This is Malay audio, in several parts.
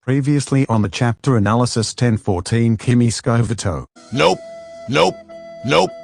Previously on the chapter analysis 1014 Kimi Scovito. Nope. Nope. Nope.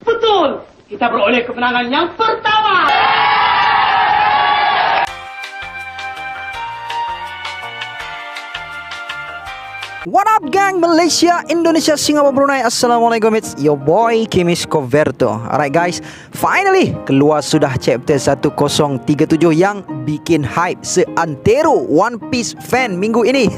Betul, kita beroleh kemenangan yang pertama. What up gang, Malaysia, Indonesia, Singapura, Brunei. Assalamualaikum, it's your boy Kimi Scovito. Alright guys, finally keluar sudah chapter 1037 yang bikin hype seantero One Piece fan minggu ini.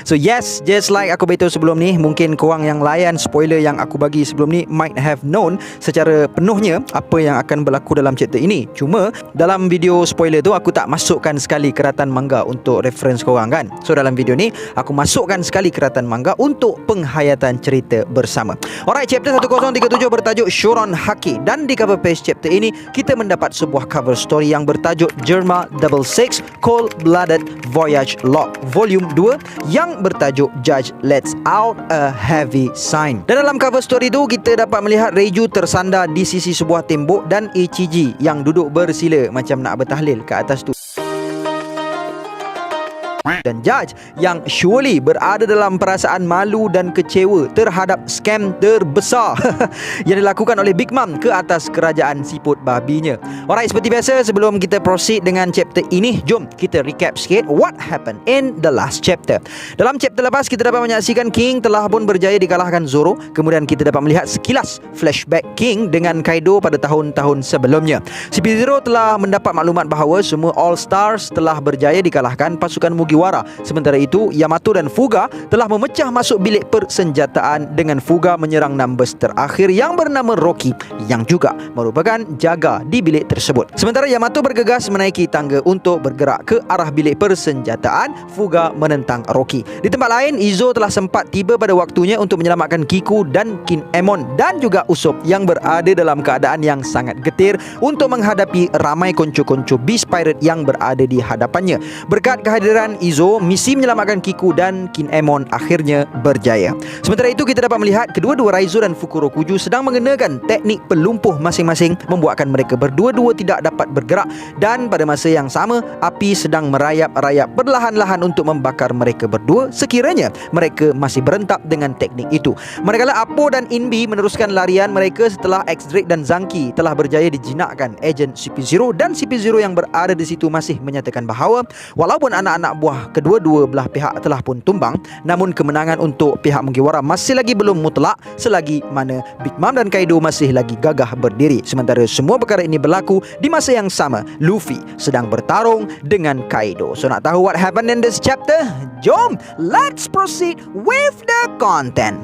So yes, just like aku beritahu sebelum ni, mungkin korang yang layan spoiler yang aku bagi sebelum ni might have known secara penuhnya apa yang akan berlaku dalam chapter ini. Cuma dalam video spoiler tu aku tak masukkan sekali keratan manga untuk reference korang kan. So dalam video ni aku masukkan sekali keratan manga untuk penghayatan cerita bersama. Alright, chapter 1037 bertajuk Shoron Haki, dan di cover page chapter ini kita mendapat sebuah cover story yang bertajuk Germa 66 Cold-Blooded Voyage Log Volume 2 yang bertajuk Judge Lets Out a Heavy Sign. Dan dalam cover story tu kita dapat melihat Reiju tersandar di sisi sebuah tembok dan Ichiji yang duduk bersila macam nak bertahlil ke atas tu. Dan Judge yang surely berada dalam perasaan malu dan kecewa terhadap scam terbesar yang dilakukan oleh Big Mom ke atas kerajaan siput babinya. Alright, seperti biasa sebelum kita proceed dengan chapter ini, jom kita recap sikit what happened in the last chapter. Dalam chapter lepas kita dapat menyaksikan King telah pun berjaya dikalahkan Zoro. Kemudian kita dapat melihat sekilas flashback King dengan Kaido pada tahun-tahun sebelumnya. CP0 telah mendapat maklumat bahawa semua All Stars telah berjaya dikalahkan pasukan Mugiwara. Sementara itu, Yamato dan Fuga telah memecah masuk bilik persenjataan dengan Fuga menyerang numbers terakhir yang bernama Rocky yang juga merupakan jaga di bilik tersebut. Sementara Yamato bergegas menaiki tangga untuk bergerak ke arah bilik persenjataan, Fuga menentang Rocky. Di tempat lain, Izo telah sempat tiba pada waktunya untuk menyelamatkan Kiku dan Kinemon dan juga Usopp yang berada dalam keadaan yang sangat getir untuk menghadapi ramai konco-konco Beast Pirate yang berada di hadapannya. Berkat kehadiran Izo, misi menyelamatkan Kiku dan Kinemon akhirnya berjaya. Sementara itu kita dapat melihat kedua-dua Raizo dan Fukurokuju sedang mengenakan teknik pelumpuh masing-masing, membuatkan mereka berdua-dua tidak dapat bergerak, dan pada masa yang sama api sedang merayap-rayap perlahan-lahan untuk membakar mereka berdua sekiranya mereka masih berentak dengan teknik itu. Manakala Apo dan Inbi meneruskan larian mereka setelah X-Drake dan Zanki telah berjaya dijinakkan Agent CP0, dan CP0 yang berada di situ masih menyatakan bahawa walaupun anak-anak buah kedua-dua belah pihak telah pun tumbang, namun kemenangan untuk pihak Mugiwara masih lagi belum mutlak selagi mana Big Mom dan Kaido masih lagi gagah berdiri. Sementara semua perkara ini berlaku di masa yang sama Luffy sedang bertarung dengan Kaido. So nak tahu what happened in this chapter? Jom, let's proceed with the content.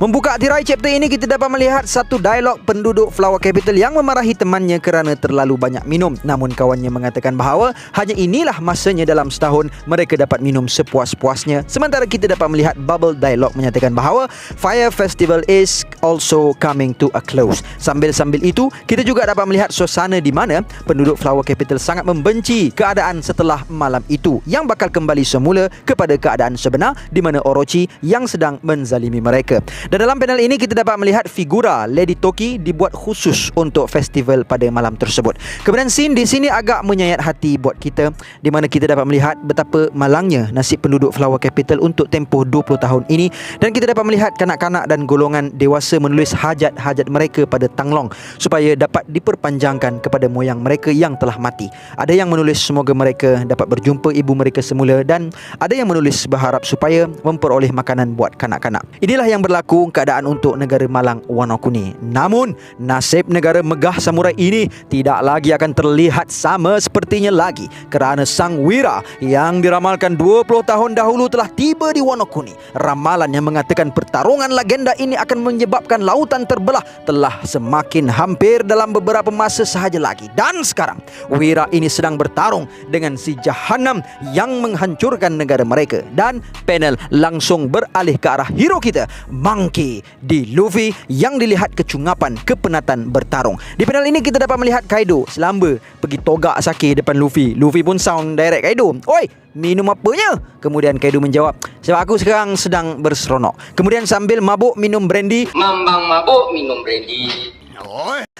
Membuka tirai chapter ini kita dapat melihat satu dialog penduduk Flower Capital yang memarahi temannya kerana terlalu banyak minum. Namun kawannya mengatakan bahawa hanya inilah masanya dalam setahun mereka dapat minum sepuas-puasnya. Sementara kita dapat melihat Bubble Dialog menyatakan bahawa Fire Festival is also coming to a close. Sambil-sambil itu kita juga dapat melihat suasana di mana penduduk Flower Capital sangat membenci keadaan setelah malam itu yang bakal kembali semula kepada keadaan sebenar di mana Orochi yang sedang menzalimi mereka. Dan dalam panel ini kita dapat melihat figura Lady Toki dibuat khusus untuk festival pada malam tersebut. Kemudian scene di sini agak menyayat hati buat kita, di mana kita dapat melihat betapa malangnya nasib penduduk Flower Capital untuk tempoh 20 tahun ini, dan kita dapat melihat kanak-kanak dan golongan dewasa menulis hajat-hajat mereka pada Tanglong supaya dapat diperpanjangkan kepada moyang mereka yang telah mati. Ada yang menulis semoga mereka dapat berjumpa ibu mereka semula, dan ada yang menulis berharap supaya memperoleh makanan buat kanak-kanak. Inilah yang berlaku keadaan untuk negara malang Wano Kuni. Namun nasib negara megah samurai ini tidak lagi akan terlihat sama sepertinya lagi, kerana Sang Wira yang diramalkan 20 tahun dahulu telah tiba di Wano Kuni. Ramalan yang mengatakan pertarungan legenda ini akan menyebabkan lautan terbelah telah semakin hampir dalam beberapa masa sahaja lagi, dan sekarang Wira ini sedang bertarung dengan si Jahanam yang menghancurkan negara mereka. Dan panel langsung beralih ke arah hero kita, Mang Monkey di Luffy yang dilihat kecungapan kepenatan bertarung. Di panel ini kita dapat melihat Kaido selamba pergi togak sake depan Luffy. Luffy pun sound direct Kaido, "Oi, minum apanya?" Kemudian Kaido menjawab, "Sebab aku sekarang sedang berseronok." Kemudian sambil mabuk minum brandy, Mambang mabuk minum brandy.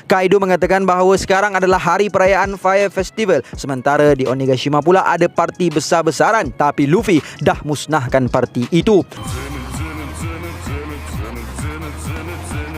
Kaido mengatakan bahawa sekarang adalah hari perayaan Fire Festival. Sementara di Onigashima pula ada parti besar-besaran. Tapi Luffy dah musnahkan parti itu.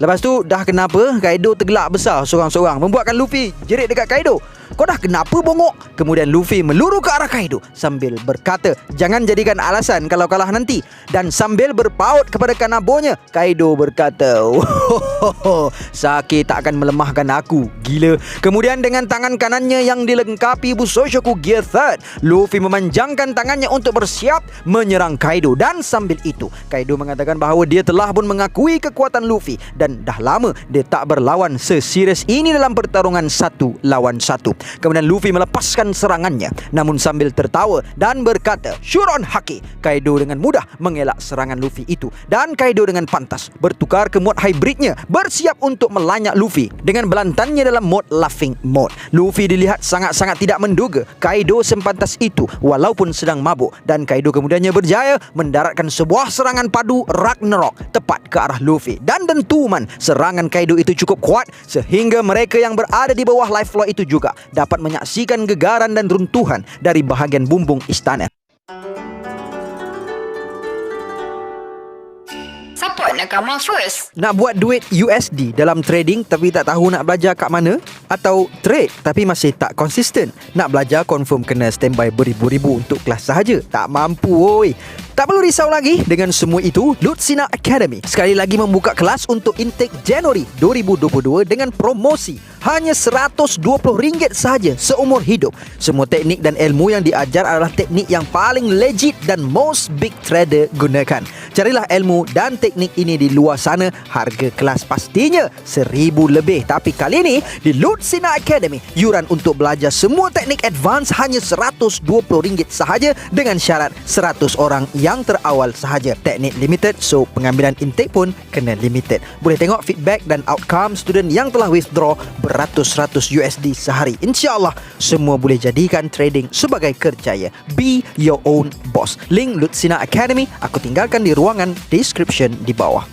Lepas tu dah kenapa Kaido tergelak besar seorang-seorang, membuatkan Luffy jerit dekat Kaido, "Kau dah kenapa bongok?" Kemudian Luffy meluru ke arah Kaido sambil berkata, "Jangan jadikan alasan kalau kalah nanti." Dan sambil berpaut kepada Kanabonya, Kaido berkata, "Oh, Sake tak akan melemahkan aku, gila." Kemudian dengan tangan kanannya yang dilengkapi Busoshoku Gear 3, Luffy memanjangkan tangannya untuk bersiap menyerang Kaido. Dan sambil itu Kaido mengatakan bahawa dia telah pun mengakui kekuatan Luffy dan dah lama dia tak berlawan seserius ini dalam pertarungan 1 lawan 1. Kemudian Luffy melepaskan serangannya namun sambil tertawa dan berkata, "Shuron Haki." Kaido dengan mudah mengelak serangan Luffy itu dan Kaido dengan pantas bertukar ke mod hybridnya, bersiap untuk melanyak Luffy dengan belantannya dalam mod laughing mode. Luffy dilihat sangat-sangat tidak menduga Kaido sepantas itu walaupun sedang mabuk, dan Kaido kemudiannya berjaya mendaratkan sebuah serangan padu Ragnarok tepat ke arah Luffy. Dan dentuman serangan Kaido itu cukup kuat sehingga mereka yang berada di bawah life floor itu juga dapat menyaksikan gegaran dan runtuhan dari bahagian bumbung istana. Siapa nak come first? Nak buat duit USD dalam trading tapi tak tahu nak belajar kat mana? Atau trade tapi masih tak konsisten? Nak belajar confirm kena standby beribu-ribu untuk kelas sahaja? Tak mampu oi. Tak perlu risau lagi. Dengan semua itu, Lucina Academy sekali lagi membuka kelas untuk intake Januari 2022 dengan promosi hanya RM120 sahaja seumur hidup. Semua teknik dan ilmu yang diajar adalah teknik yang paling legit dan most big trader gunakan. Carilah ilmu dan teknik ini di luar sana. Harga kelas pastinya RM1,000 lebih. Tapi kali ini di Lucina Academy, yuran untuk belajar semua teknik advance hanya RM120 sahaja dengan syarat 100 orang yang terawal sahaja. Teknik limited, so pengambilan intake pun kena limited. Boleh tengok feedback dan outcome student yang telah withdraw beratus-ratus USD sehari. InsyaAllah semua boleh jadikan trading sebagai kerjaya. Be your own boss. Link Lucina Academy aku tinggalkan di ruangan description di bawah.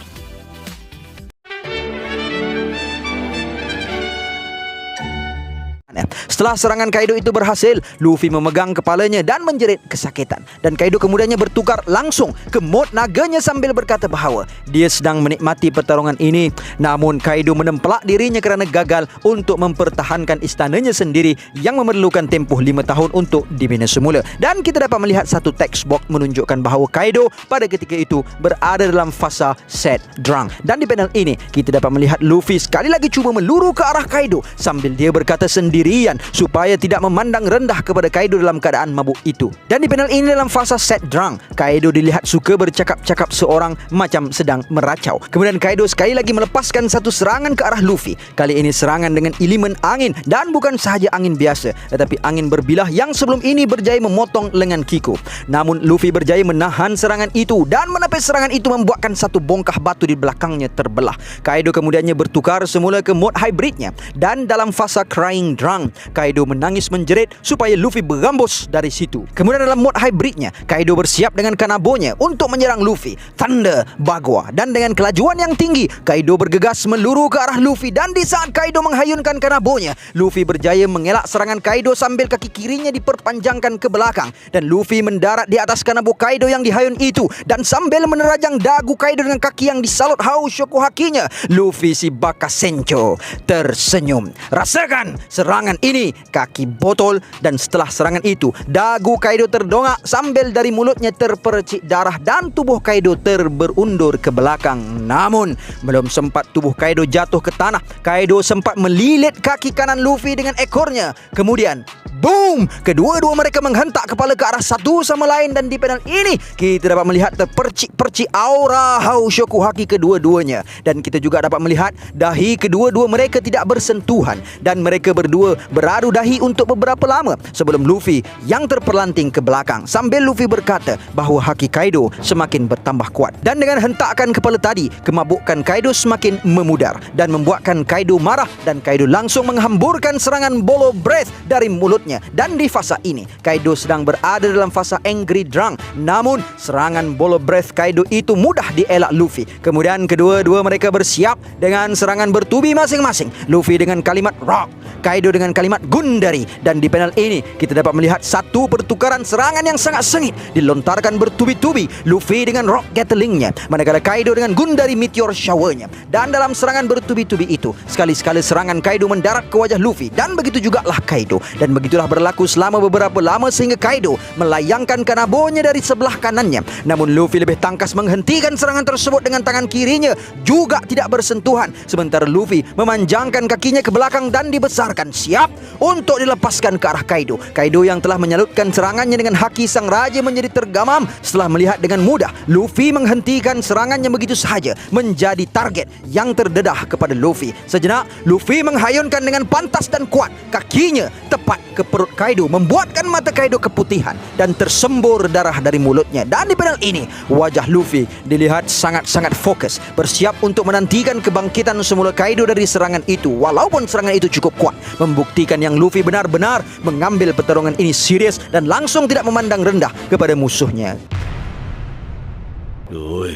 Setelah serangan Kaido itu berhasil, Luffy memegang kepalanya dan menjerit kesakitan. Dan Kaido kemudiannya bertukar langsung ke mod naganya sambil berkata bahawa dia sedang menikmati pertarungan ini. Namun Kaido menempelak dirinya kerana gagal untuk mempertahankan istananya sendiri yang memerlukan tempoh 5 tahun untuk dibina semula. Dan kita dapat melihat satu text box menunjukkan bahawa Kaido pada ketika itu berada dalam fasa set drunk. Dan di panel ini kita dapat melihat Luffy sekali lagi cuba meluru ke arah Kaido sambil dia berkata sendirian supaya tidak memandang rendah kepada Kaido dalam keadaan mabuk itu. Dan di panel ini dalam fasa set drunk, Kaido dilihat suka bercakap-cakap seorang macam sedang meracau. Kemudian Kaido sekali lagi melepaskan satu serangan ke arah Luffy. Kali ini serangan dengan elemen angin dan bukan sahaja angin biasa tetapi angin berbilah yang sebelum ini berjaya memotong lengan Kiko. Namun Luffy berjaya menahan serangan itu dan menepis serangan itu membuatkan satu bongkah batu di belakangnya terbelah. Kaido kemudiannya bertukar semula ke mod hybridnya dan dalam fasa crying drunk, Kaido menangis menjerit supaya Luffy berambus dari situ. Kemudian dalam mod hybridnya, Kaido bersiap dengan Kanabonya untuk menyerang Luffy, Thunder Bagua. Dan dengan kelajuan yang tinggi, Kaido bergegas meluru ke arah Luffy. Dan di saat Kaido menghayunkan Kanabonya, Luffy berjaya mengelak serangan Kaido sambil kaki kirinya diperpanjangkan ke belakang. Dan Luffy mendarat di atas Kanabo Kaido yang dihayun itu. Dan sambil menerajang dagu Kaido dengan kaki yang disalut Haoshoku Hakinya, Luffy si Bakasencho tersenyum. Rasakan serangan ini, kaki botol. Dan setelah serangan itu, dagu Kaido terdongak sambil dari mulutnya terpercik darah dan tubuh Kaido berundur ke belakang. Namun belum sempat tubuh Kaido jatuh ke tanah, Kaido sempat melilit kaki kanan Luffy dengan ekornya. Kemudian boom, kedua-dua mereka menghentak kepala ke arah satu sama lain. Dan di panel ini kita dapat melihat terpercik-percik aura Haoshoku Haki kedua-duanya. Dan kita juga dapat melihat dahi kedua-dua mereka tidak bersentuhan, dan mereka berdua beradu dahi untuk beberapa lama sebelum Luffy yang terperlanting ke belakang sambil Luffy berkata bahawa Haki Kaido semakin bertambah kuat. Dan dengan hentakan kepala tadi, kemabukan Kaido semakin memudar dan membuatkan Kaido marah, dan Kaido langsung menghamburkan serangan Bolo Breath dari mulutnya. Dan di fasa ini Kaido sedang berada dalam fasa Angry Drunk, namun serangan Bolo Breath Kaido itu mudah dielak Luffy. Kemudian kedua-dua mereka bersiap dengan serangan bertubi masing-masing. Luffy dengan kalimat Rock, Kaido dengan kalimat Gundari. Dan di panel ini kita dapat melihat satu pertukaran serangan yang sangat sengit dilontarkan bertubi-tubi. Luffy dengan Rock Gatlingnya, manakala Kaido dengan Gundari Meteor Showernya. Dan dalam serangan bertubi-tubi itu, sekali-sekala serangan Kaido mendarat ke wajah Luffy, dan begitu jugalah Kaido. Dan begitulah berlaku selama beberapa lama sehingga Kaido melayangkan kanabonya dari sebelah kanannya. Namun Luffy lebih tangkas menghentikan serangan tersebut dengan tangan kirinya, juga tidak bersentuhan. Sementara Luffy memanjangkan kakinya ke belakang dan dibesarkan, siap untuk dilepaskan ke arah Kaido. Kaido yang telah menyalutkan serangannya dengan haki sang raja menjadi tergamam setelah melihat dengan mudah Luffy menghentikan serangannya begitu sahaja, menjadi target yang terdedah kepada Luffy. Sejenak Luffy menghayunkan dengan pantas dan kuat kakinya tepat ke perut Kaido, membuatkan mata Kaido keputihan dan tersembur darah dari mulutnya. Dan di panel ini wajah Luffy dilihat sangat-sangat fokus, bersiap untuk menantikan kebangkitan semula Kaido dari serangan itu. Walaupun serangan itu cukup kuat, membuktikan yang Luffy benar-benar mengambil pertarungan ini serius dan langsung tidak memandang rendah kepada musuhnya.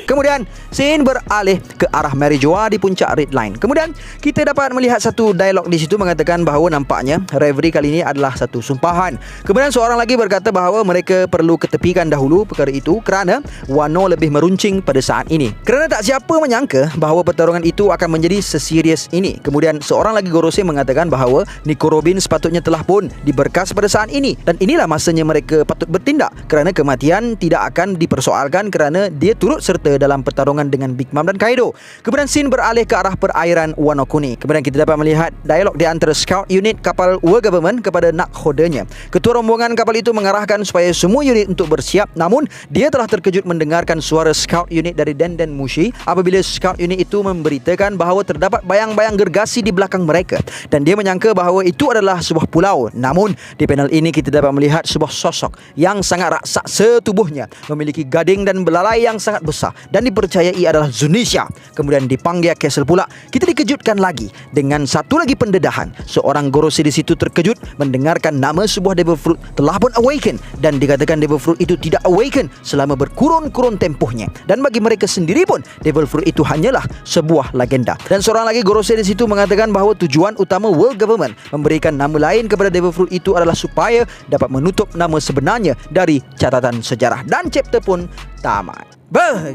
Kemudian scene beralih ke arah Marijoa di puncak Red Line. Kemudian kita dapat melihat satu dialog di situ mengatakan bahawa nampaknya referee kali ini adalah satu sumpahan. Kemudian seorang lagi berkata bahawa mereka perlu ketepikan dahulu perkara itu kerana Wano lebih meruncing pada saat ini. Kerana tak siapa menyangka bahawa pertarungan itu akan menjadi seserius ini. Kemudian seorang lagi Gorosei mengatakan bahawa Nico Robin sepatutnya telah pun diberkas pada saat ini, dan inilah masanya mereka patut bertindak kerana kematian tidak akan dipersoalkan kerana dia turut serta dalam pertarungan dengan Big Mom dan Kaido. Kemudian scene beralih ke arah perairan Wano Kuni. Kemudian kita dapat melihat dialog di antara scout unit kapal World Government kepada nakhodanya. Ketua rombongan kapal itu mengarahkan supaya semua unit untuk bersiap, namun dia telah terkejut mendengarkan suara scout unit dari Denden Mushi apabila scout unit itu memberitakan bahawa terdapat bayang-bayang gergasi di belakang mereka, dan dia menyangka bahawa itu adalah sebuah pulau. Namun di panel ini kita dapat melihat sebuah sosok yang sangat raksasa tubuhnya, memiliki gading dan belalai yang sangat besar dan dipercayai adalah Zunisha. Kemudian di Pangaea Castle pula kita dikejutkan lagi dengan satu lagi pendedahan. Seorang Gorosei di situ terkejut mendengarkan nama sebuah Devil Fruit telah pun awaken, dan dikatakan Devil Fruit itu tidak awaken selama berkurun-kurun tempohnya, dan bagi mereka sendiri pun Devil Fruit itu hanyalah sebuah legenda. Dan seorang lagi Gorosei di situ mengatakan bahawa tujuan utama World Government memberikan nama lain kepada Devil Fruit itu adalah supaya dapat menutup nama sebenarnya dari catatan sejarah. Dan chapter pun tamat.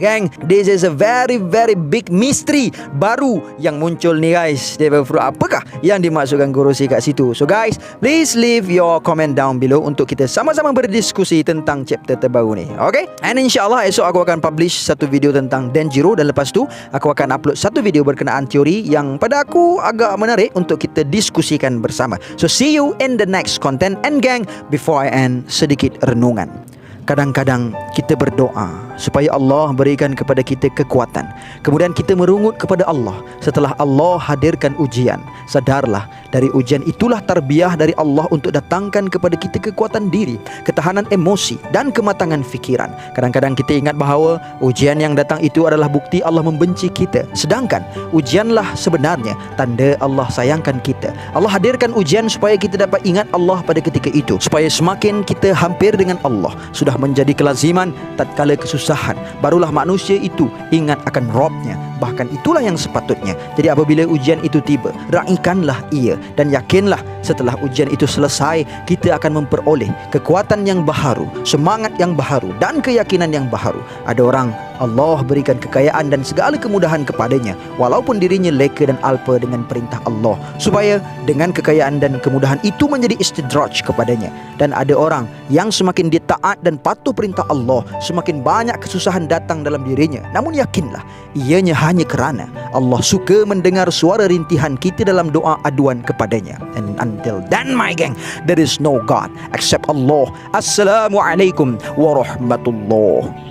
Gang, this is a very big mystery baru yang muncul ni guys. Devil Fruit apakah yang dimaksudkan Gorosei kat situ? So guys, please leave your comment down below untuk kita sama-sama berdiskusi tentang chapter terbaru ni. Okay? And insyaAllah esok aku akan publish satu video tentang Denjiro, dan lepas tu aku akan upload satu video berkenaan teori yang pada aku agak menarik untuk kita diskusikan bersama. So see you in the next content. And gang, before I end, sedikit renungan. Kadang-kadang kita berdoa supaya Allah berikan kepada kita kekuatan. Kemudian kita merungut kepada Allah. Setelah Allah hadirkan ujian, sadarlah dari ujian itulah tarbiyah dari Allah untuk datangkan kepada kita kekuatan diri, ketahanan emosi dan kematangan fikiran. Kadang-kadang kita ingat bahawa ujian yang datang itu adalah bukti Allah membenci kita, sedangkan ujianlah sebenarnya tanda Allah sayangkan kita. Allah hadirkan ujian supaya kita dapat ingat Allah pada ketika itu, supaya semakin kita hampir dengan Allah. Sudah menjadi kelaziman tatkala kesusahan, barulah manusia itu ingat akan Robnya. Bahkan itulah yang sepatutnya. Jadi apabila ujian itu tiba, raikanlah ia dan yakinlah setelah ujian itu selesai, kita akan memperoleh kekuatan yang baharu, semangat yang baharu dan keyakinan yang baharu. Ada orang Allah berikan kekayaan dan segala kemudahan kepadanya, walaupun dirinya leka dan alpa dengan perintah Allah, supaya dengan kekayaan dan kemudahan itu menjadi istidraj kepadanya. Dan ada orang yang semakin dia taat dan patuh perintah Allah, semakin banyak kesusahan datang dalam dirinya. Namun yakinlah, ianya hanya kerana Allah suka mendengar suara rintihan kita dalam doa aduan kepadanya. And until then, my gang, there is no God except Allah. Assalamualaikum warahmatullahi